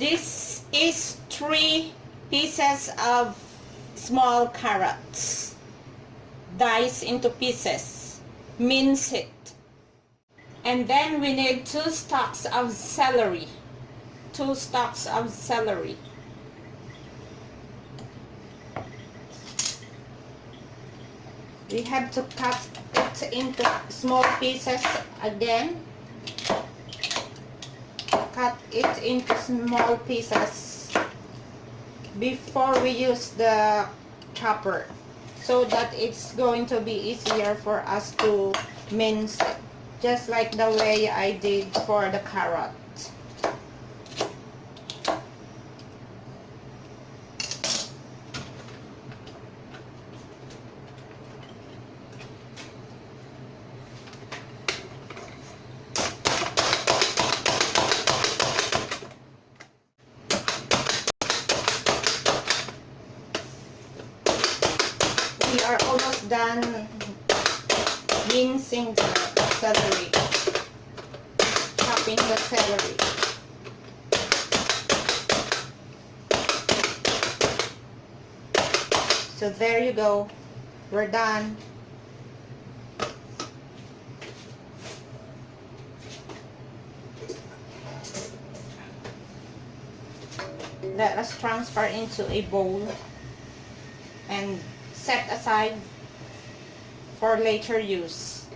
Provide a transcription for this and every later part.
This is 3 pieces of small carrots. Dice into pieces. Mince it. And then we need 2 stalks of celery. 2 stalks of celery. We have to cut it into small pieces again. Cut it into small pieces before we use the chopper, so that it's going to be easier for us to mince it, just like the way I did for the carrot. We are almost done mincing the celery, chopping the celery. So there you go, we're done. Let us transfer into a bowl and set aside for later use.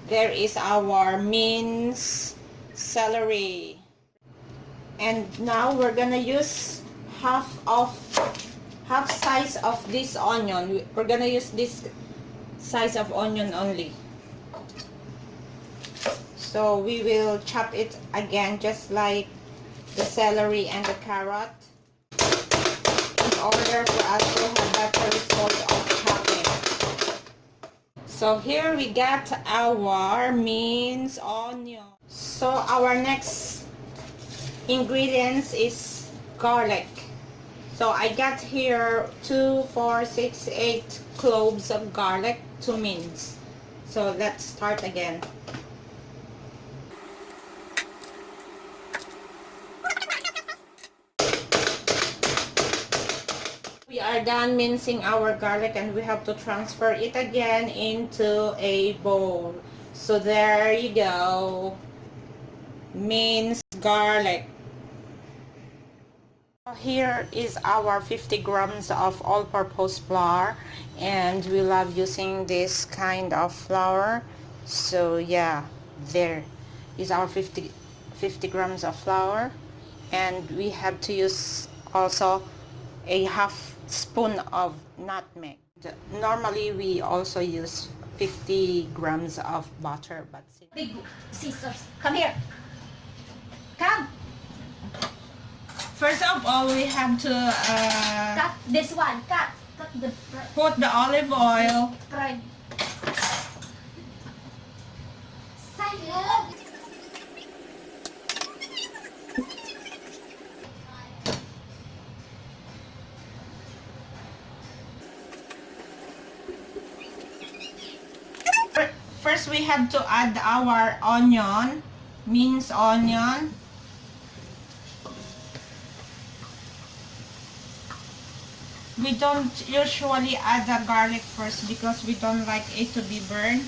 There is our minced celery. And now we're gonna use half size of this onion. We're gonna use this size of onion only. So we will chop it again just like the celery and the carrot, in order for us to have better result of chopping. So here we got our minced onion. So our next ingredients is garlic. So I got here 2, 4, 6, 8 cloves of garlic to mince. So let's start again. We are done mincing our garlic and we have to transfer it again into a bowl. So there you go, minced garlic. Here is our 50 grams of all-purpose flour, and we love using this kind of flour. So yeah, there is our 50 grams of flour, and we have to use also a half spoon of nutmeg. Normally we also use 50 grams of butter, but big scissors, come here, come. First of all, we have to Cut this one, cut the put the olive oil. bread. Silent. First, we have to add our onion, minced onion. We don't usually add the garlic first because we don't like it to be burned.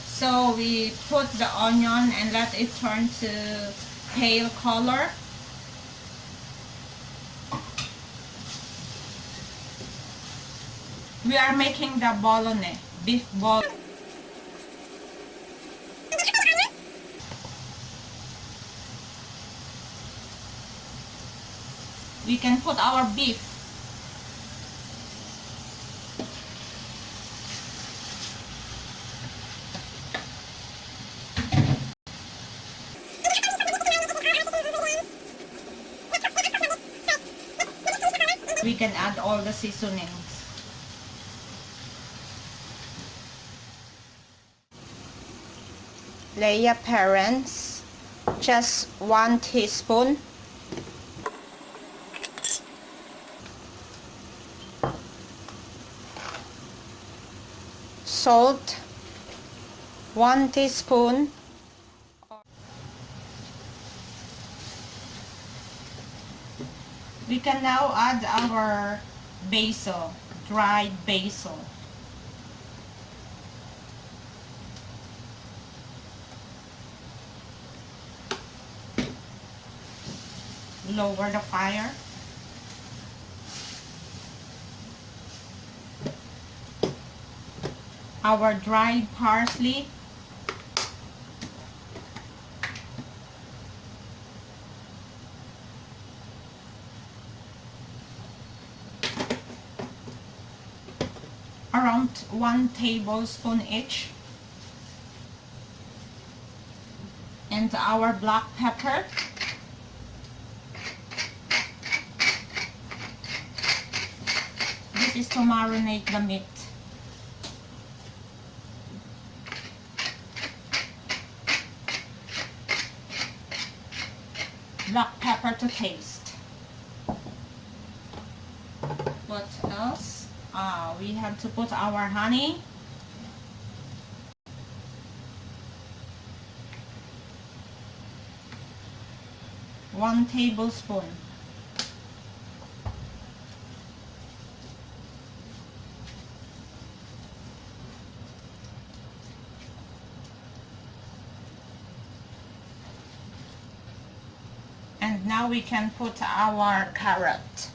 So we put the onion and let it turn to pale color. We are making the bolognese, beef bolognese. We can put our beef. We can add all the seasonings. Leia parents, just 1 teaspoon. Salt, 1 teaspoon. We can now add our basil, dried basil. Lower the fire. Our dried parsley. Around 1 tablespoon each. And our black pepper. This is to marinate the meat. Black pepper to taste. What else? We have to put our honey. One tablespoon. And now we can put our carrot.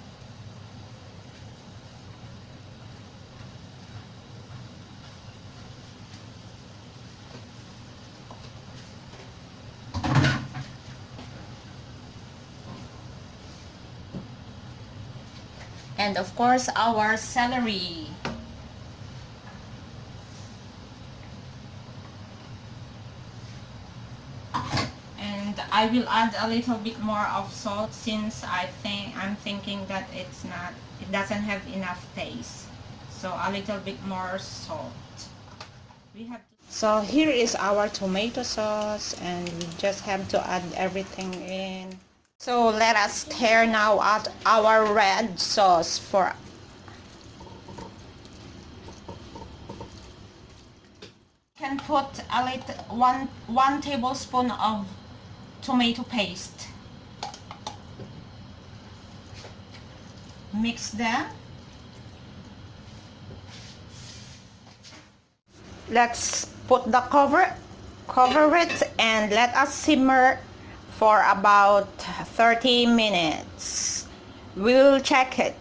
And of course our celery. And I will add a little bit more of salt since I'm thinking that it doesn't have enough taste. So a little bit more salt. So here is our tomato sauce, and we just have to add everything in. So let us stir now at our red sauce for can put a little one tablespoon of tomato paste. Mix them. Let's put the cover it and let us simmer for about 30 minutes. We'll check it.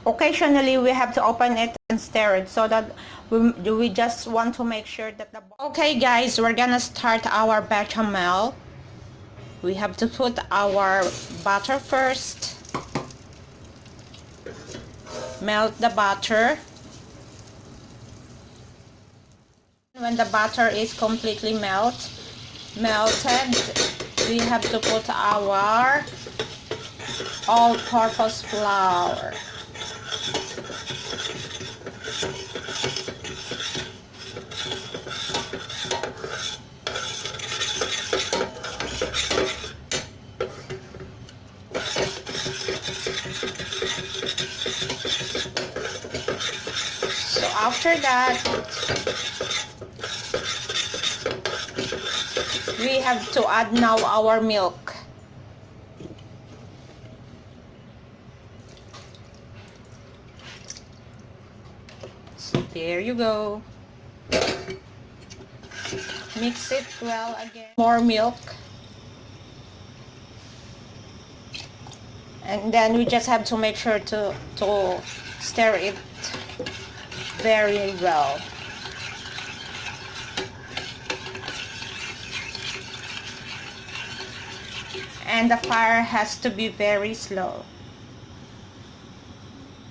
Occasionally we have to open it and stir it so that we just want to make sure that okay guys, we're gonna start our bechamel. We have to put our butter first. Melt the butter. When the butter is completely melted, we have to put our all-purpose flour. So after that, we have to add now our milk. So there you go. Mix it well again. More milk. And then we just have to make sure to stir it very well. And the fire has to be very slow.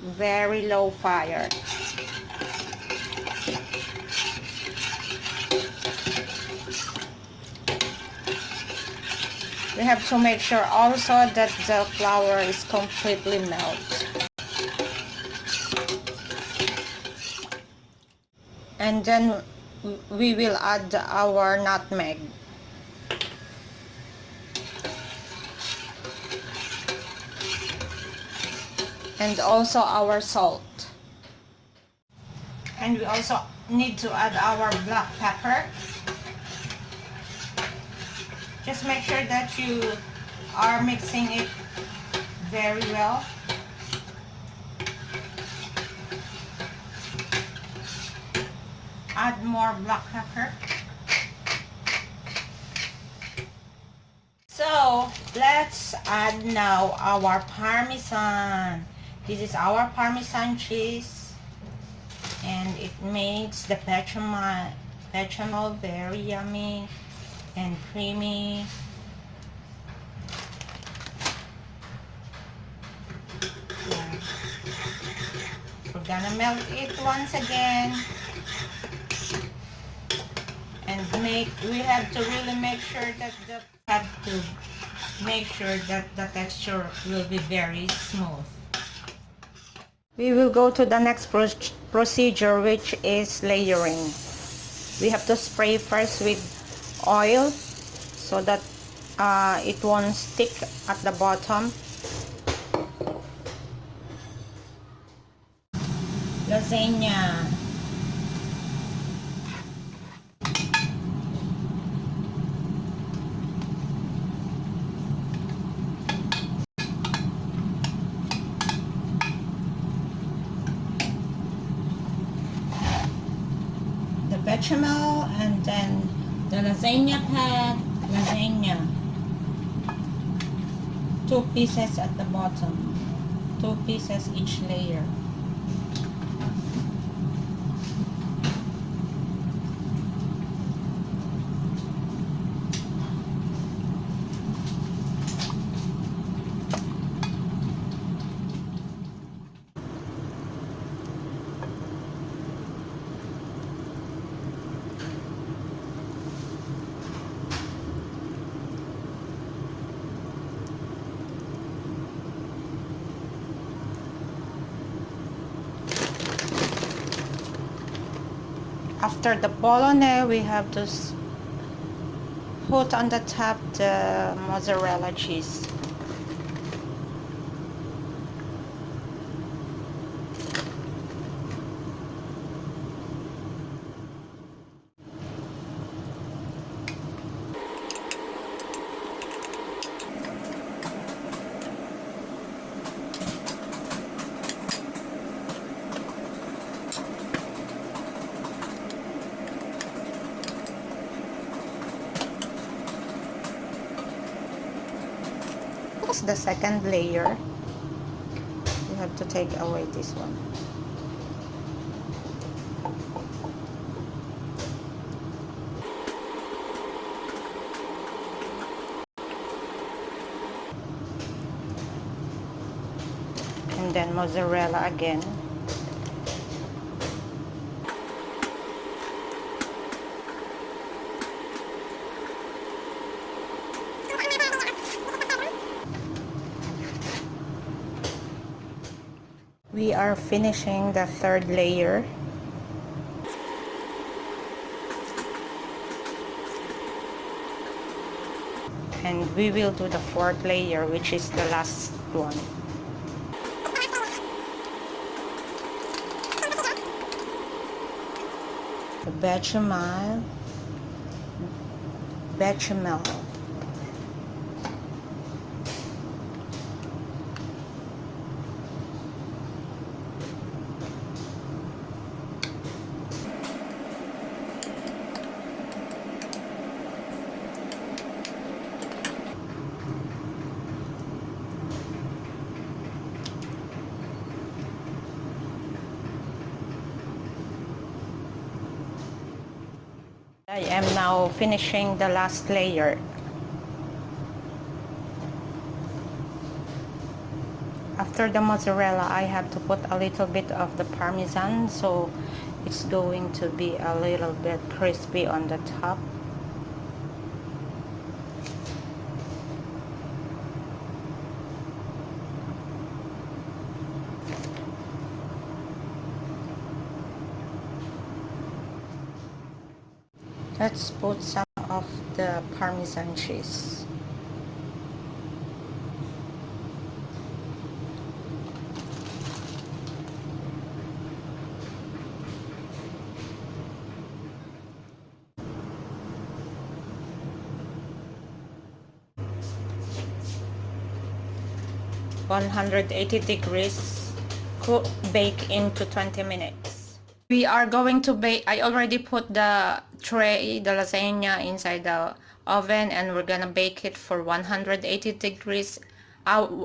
Very low fire. We have to make sure also that the flour is completely melted. And then we will add our nutmeg. And also our salt. And we also need to add our black pepper. Just make sure that you are mixing it very well. Add more black pepper. So let's add now our Parmesan. This is our Parmesan cheese, and it makes the bechamel very yummy and creamy. Yeah. We're gonna melt it once again, and we have to really make sure that the texture will be very smooth. We will go to the next procedure, which is layering. We have to spray first with oil so that it won't stick at the bottom. Lasagna. The bechamel, and then the lasagna pad, lasagna. 2 pieces at the bottom, 2 pieces each layer. After the bolognese, we have to put on the top the mozzarella cheese. The second layer, you have to take away this one. And then mozzarella again. We are finishing the third layer. And we will do the fourth layer, which is the last one. The bechamel. I am now finishing the last layer. After the mozzarella, I have to put a little bit of the Parmesan, so it's going to be a little bit crispy on the top. Let's put some of the Parmesan cheese. 180 degrees, cook, bake into 20 minutes. We are going to bake. I already put the tray, the lasagna, inside the oven, and we're gonna bake it for 180 degrees,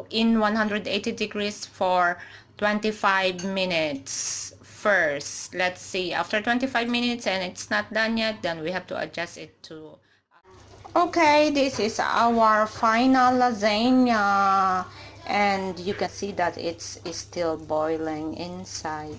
in 180 degrees for 25 minutes first. Let's see, after 25 minutes and it's not done yet, then we have to adjust it to... Okay, this is our final lasagna, and you can see that it's still boiling inside.